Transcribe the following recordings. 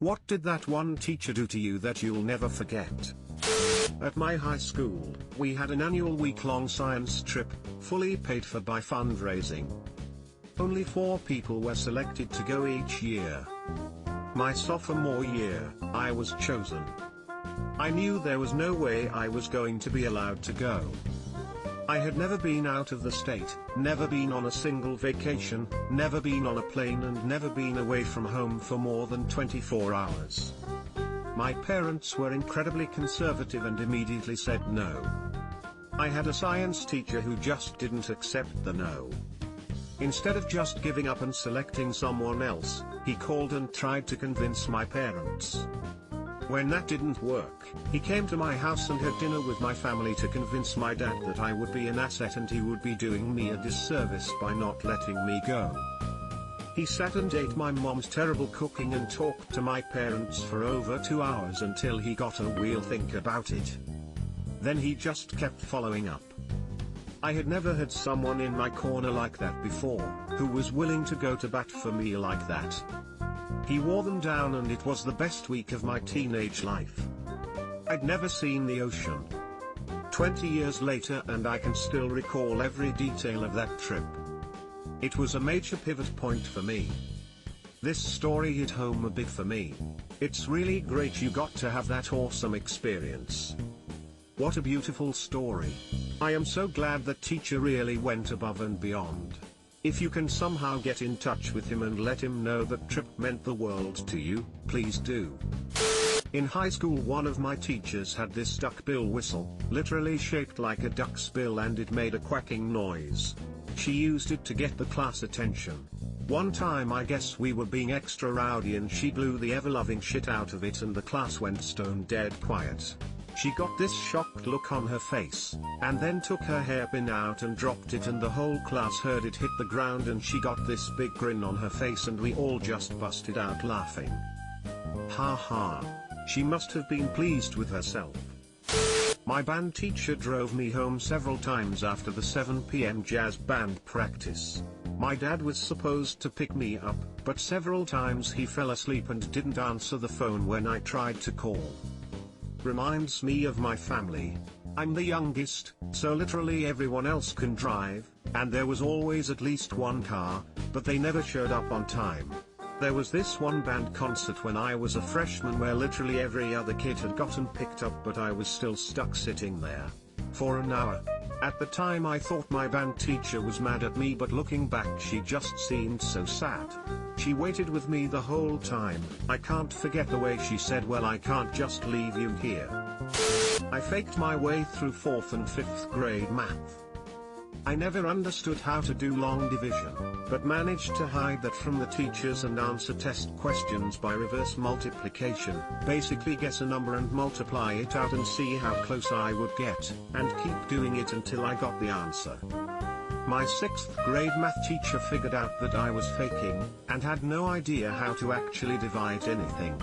What did that one teacher do to you that you'll never forget? At my high school, we had an annual week-long science trip, fully paid for by fundraising. Only 4 people were selected to go each year. My sophomore year, I was chosen. I knew there was no way I was going to be allowed to go. I had never been out of the state, never been on a single vacation, never been on a plane and never been away from home for more than 24 hours. My parents were incredibly conservative and immediately said no. I had a science teacher who just didn't accept the no. Instead of just giving up and selecting someone else, he called and tried to convince my parents. When that didn't work, he came to my house and had dinner with my family to convince my dad that I would be an asset and he would be doing me a disservice by not letting me go. He sat and ate my mom's terrible cooking and talked to my parents for over 2 hours until he got a real think about it. Then he just kept following up. I had never had someone in my corner like that before, who was willing to go to bat for me like that. He wore them down and it was the best week of my teenage life. I'd never seen the ocean. 20 years later and I can still recall every detail of that trip. It was a major pivot point for me. This story hit home a bit for me. It's really great you got to have that awesome experience. What a beautiful story. I am so glad that teacher really went above and beyond. If you can somehow get in touch with him and let him know that trip meant the world to you, please do. In high school one of my teachers had this duckbill whistle, literally shaped like a duck's bill, and it made a quacking noise. She used it to get the class attention. One time I guess we were being extra rowdy and she blew the ever-loving shit out of it and the class went stone dead quiet. She got this shocked look on her face, and then took her hairpin out and dropped it and the whole class heard it hit the ground and she got this big grin on her face and we all just busted out laughing. Ha ha. She must have been pleased with herself. My band teacher drove me home several times after the 7 p.m. jazz band practice. My dad was supposed to pick me up, but several times he fell asleep and didn't answer the phone when I tried to call. Reminds me of my family. I'm the youngest, so literally everyone else can drive, and there was always at least one car, but they never showed up on time. There was this one band concert when I was a freshman where literally every other kid had gotten picked up but I was still stuck sitting there for an hour. At the time I thought my band teacher was mad at me, but looking back she just seemed so sad. She waited with me the whole time. I can't forget the way she said, "Well, I can't just leave you here." I faked my way through 4th and 5th grade math. I never understood how to do long division, but managed to hide that from the teachers and answer test questions by reverse multiplication, basically guess a number and multiply it out and see how close I would get, and keep doing it until I got the answer. My 6th grade math teacher figured out that I was faking, and had no idea how to actually divide anything.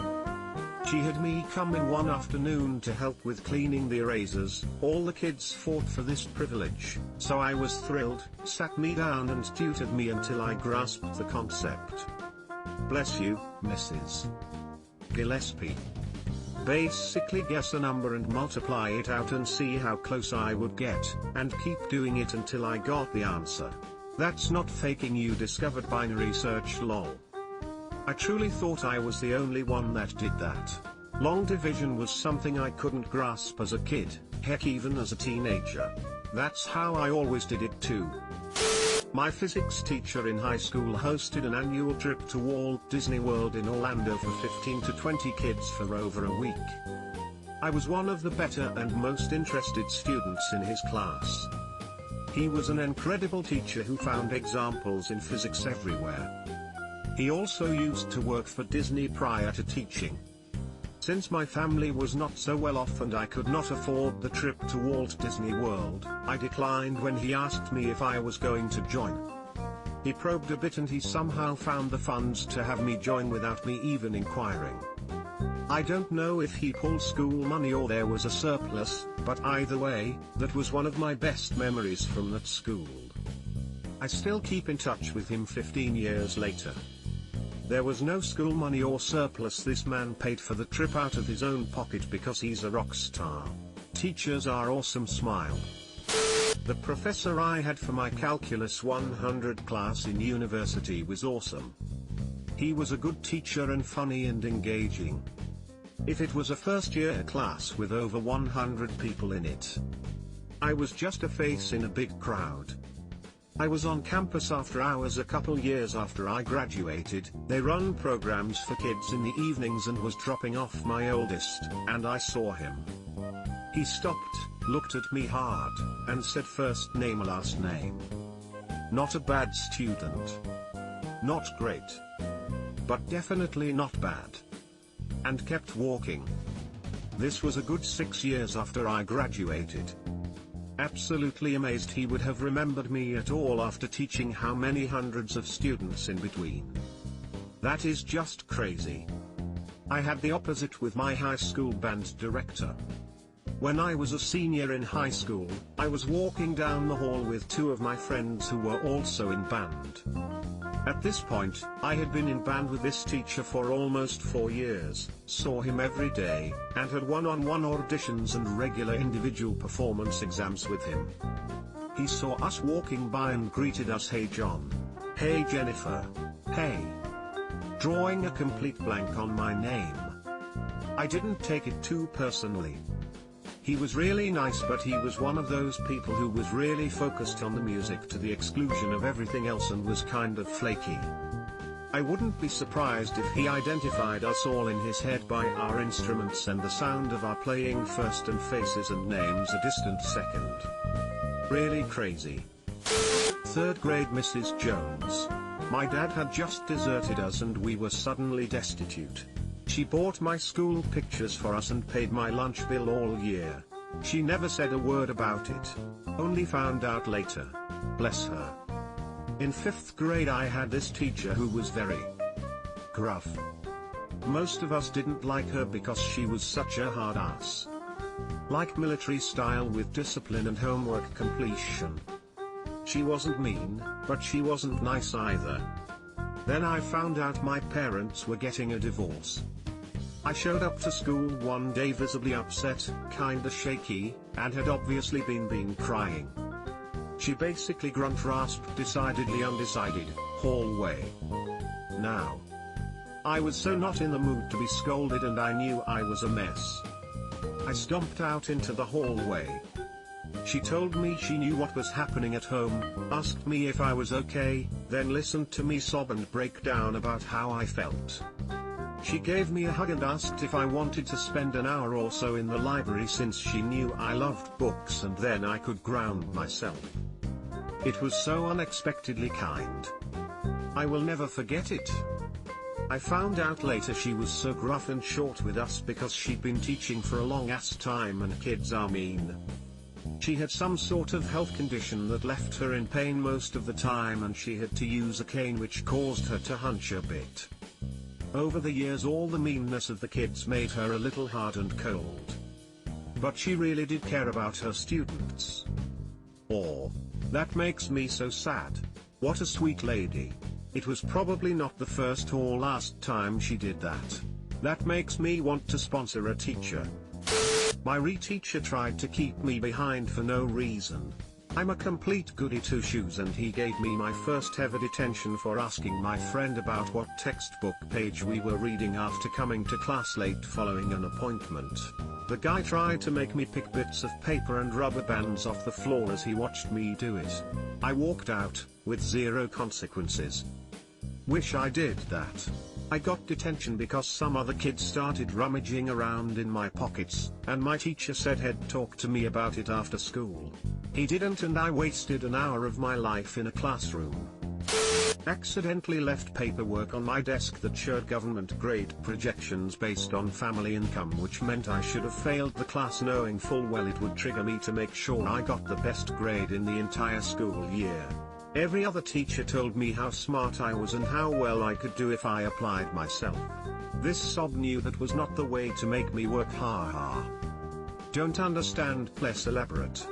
She had me come in one afternoon to help with cleaning the erasers. All the kids fought for this privilege, so I was thrilled, sat me down and tutored me until I grasped the concept. Bless you, Mrs. Gillespie. Basically guess a number and multiply it out and see how close I would get, and keep doing it until I got the answer. That's not faking, you discovered binary search, lol. I truly thought I was the only one that did that. Long division was something I couldn't grasp as a kid, heck even as a teenager. That's how I always did it too. My physics teacher in high school hosted an annual trip to Walt Disney World in Orlando for 15 to 20 kids for over a week. I was one of the better and most interested students in his class. He was an incredible teacher who found examples in physics everywhere. He also used to work for Disney prior to teaching. Since my family was not so well off and I could not afford the trip to Walt Disney World, I declined when he asked me if I was going to join. He probed a bit and he somehow found the funds to have me join without me even inquiring. I don't know if he pulled school money or there was a surplus, but either way, that was one of my best memories from that school. I still keep in touch with him 15 years later. There was no school money or surplus. This man paid for the trip out of his own pocket because he's a rock star. Teachers are awesome. Smile. The professor I had for my Calculus 100 class in university was awesome. He was a good teacher and funny and engaging. If it was a first-year class with over 100 people in it, I was just a face in a big crowd. I was on campus after hours a couple years after I graduated. They run programs for kids in the evenings and was dropping off my oldest, and I saw him. He stopped, looked at me hard, and said first name last name. Not a bad student. Not great. But definitely not bad. And kept walking. This was a good 6 years after I graduated. Absolutely amazed he would have remembered me at all after teaching how many hundreds of students in between. That is just crazy. I had the opposite with my high school band director. When I was a senior in high school, I was walking down the hall with two of my friends who were also in band. At this point, I had been in band with this teacher for almost 4 years, saw him every day, and had one-on-one auditions and regular individual performance exams with him. He saw us walking by and greeted us, "Hey John. Hey Jennifer. Hey." Drawing a complete blank on my name. I didn't take it too personally. He was really nice, but he was one of those people who was really focused on the music to the exclusion of everything else and was kind of flaky. I wouldn't be surprised if he identified us all in his head by our instruments and the sound of our playing first and faces and names a distant second. Really crazy. 3rd grade Mrs. Jones. My dad had just deserted us and we were suddenly destitute. She bought my school pictures for us and paid my lunch bill all year. She never said a word about it. Only found out later. Bless her. In 5th grade I had this teacher who was very gruff. Most of us didn't like her because she was such a hard ass. Like military style with discipline and homework completion. She wasn't mean, but she wasn't nice either. Then I found out my parents were getting a divorce. I showed up to school one day visibly upset, kinda shaky, and had obviously been crying. She basically grunt rasped decidedly undecided, hallway. Now. I was so not in the mood to be scolded and I knew I was a mess. I stomped out into the hallway. She told me she knew what was happening at home, asked me if I was okay, then listened to me sob and break down about how I felt. She gave me a hug and asked if I wanted to spend an hour or so in the library since she knew I loved books and then I could ground myself. It was so unexpectedly kind. I will never forget it. I found out later she was so gruff and short with us because she'd been teaching for a long ass time and kids are mean. She had some sort of health condition that left her in pain most of the time and she had to use a cane which caused her to hunch a bit. Over the years all the meanness of the kids made her a little hard and cold. But she really did care about her students. Oh, that makes me so sad. What a sweet lady. It was probably not the first or last time she did that. That makes me want to sponsor a teacher. My re-teacher tried to keep me behind for no reason. I'm a complete goody two-shoes and he gave me my first ever detention for asking my friend about what textbook page we were reading after coming to class late following an appointment. The guy tried to make me pick bits of paper and rubber bands off the floor as he watched me do it. I walked out, with 0 consequences. Wish I did that. I got detention because some other kids started rummaging around in my pockets, and my teacher said he'd talk to me about it after school. He didn't and I wasted an hour of my life in a classroom. Accidentally left paperwork on my desk that showed government grade projections based on family income, which meant I should have failed the class knowing full well it would trigger me to make sure I got the best grade in the entire school year. Every other teacher told me how smart I was and how well I could do if I applied myself. This sob knew that was not the way to make me work, haha. Don't understand, less elaborate.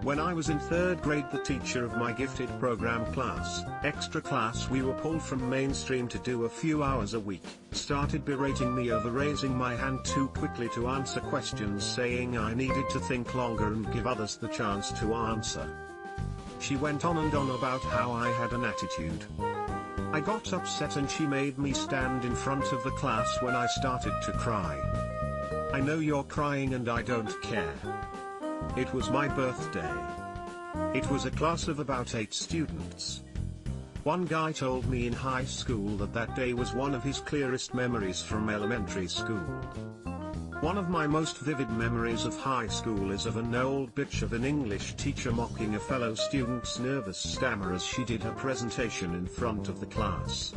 When I was in 3rd grade, the teacher of my gifted program class, extra class, we were pulled from mainstream to do a few hours a week, started berating me over raising my hand too quickly to answer questions, saying I needed to think longer and give others the chance to answer. She went on and on about how I had an attitude. I got upset and she made me stand in front of the class when I started to cry. I know you're crying and I don't care. It was my birthday. It was a class of about 8 students. One guy told me in high school that day was one of his clearest memories from elementary school. One of my most vivid memories of high school is of an old bitch of an English teacher mocking a fellow student's nervous stammer as she did her presentation in front of the class.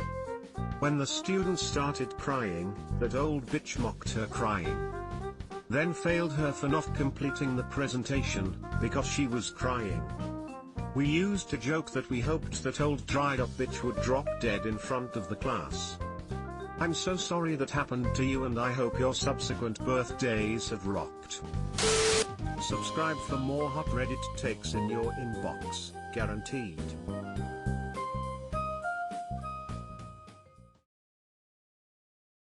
When the student started crying, that old bitch mocked her crying. Then failed her for not completing the presentation, because she was crying. We used to joke that we hoped that old dried up bitch would drop dead in front of the class. I'm so sorry that happened to you and I hope your subsequent birthdays have rocked. Subscribe for more hot Reddit takes in your inbox, guaranteed.